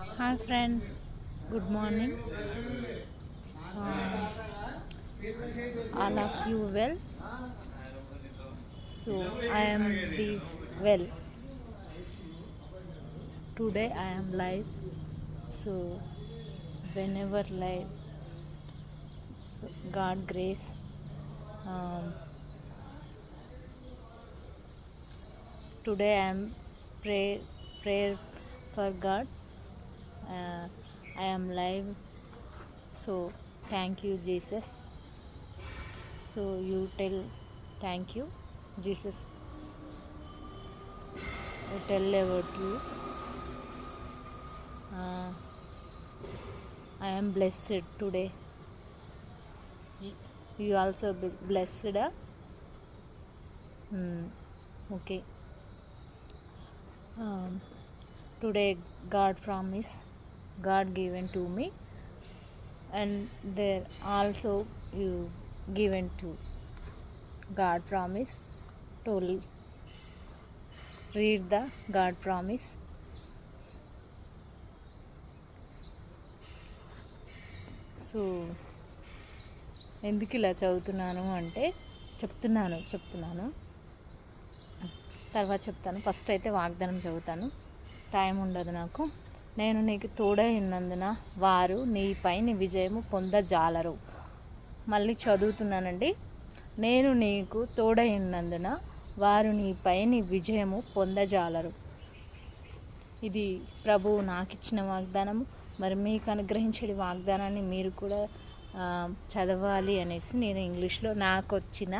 Hi friends, good morning. All of you well? So I am the well. Today I am live. So whenever live, God grace. Um, Today I am prayer for God. Uh, I am live. So thank you Jesus. So you tell thank you Jesus. You tell about you. Uh, I am blessed today. You also be blessed. Okay. Um, Today God promise, God given to me, and there also you given to God promise. To read the God promise. So ఎందుకు ఇలా చదువుతున్నాను అంటే చెప్తున్నాను తర్వాత చెప్తాను. First అయితే వాగ్దానం చదువుతాను, టైం ఉండదు నాకు. నేను నీకు తోడై ఉన్నందున వారు నీపై నీ విజయము పొందజాలరు. మళ్ళీ చదువుతున్నానండి. నేను నీకు తోడై ఉన్నందున వారు నీపై నీ విజయము పొందజాలరు. ఇది ప్రభువు నాకు ఇచ్చిన వాగ్దానము. మరి మీకు అనుగ్రహించే వాగ్దానాన్ని మీరు కూడా చదవాలి అనేసి నేను ఇంగ్లీష్లో నాకు వచ్చిన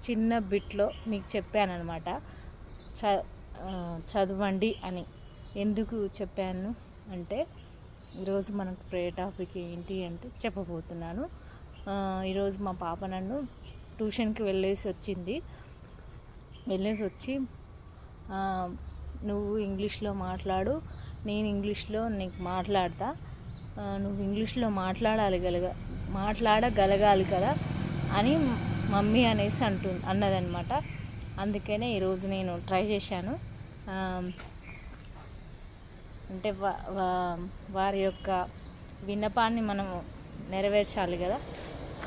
చిన్న బిట్లో మీకు చెప్పాను అనమాట. చదవండి అని ఎందుకు చెప్పాను అంటే, ఈరోజు మనకు ప్రేయర్ టాపిక్ ఏంటి అంటే చెప్పబోతున్నాను. ఈరోజు మా పాప నన్ను ట్యూషన్కి వెళ్ళేసి వచ్చి నువ్వు ఇంగ్లీష్లో మాట్లాడు, నేను ఇంగ్లీష్లో నీకు మాట్లాడతా, నువ్వు ఇంగ్లీష్లో మాట్లాడగలగాలి కదా అని మమ్మీ అనేసి అన్నదనమాట. అందుకనే ఈరోజు నేను ట్రై చేశాను. అంటే వారి యొక్క విన్నపాన్ని మనము నెరవేర్చాలి కదా,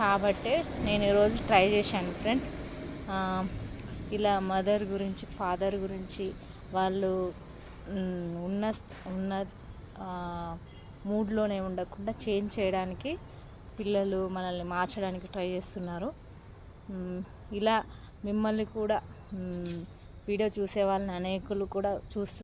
కాబట్టే నేను ఈరోజు ట్రై చేశాను ఫ్రెండ్స్. ఇలా మదర్ గురించి, ఫాదర్ గురించి వాళ్ళు ఉన్న మూడ్లోనే ఉండకుండా చేంజ్ చేయడానికి పిల్లలు మనల్ని మార్చడానికి ట్రై చేస్తున్నారు. ఇలా మిమ్మల్ని కూడా వీడియో చూసే వాళ్ళని అనేకులు కూడా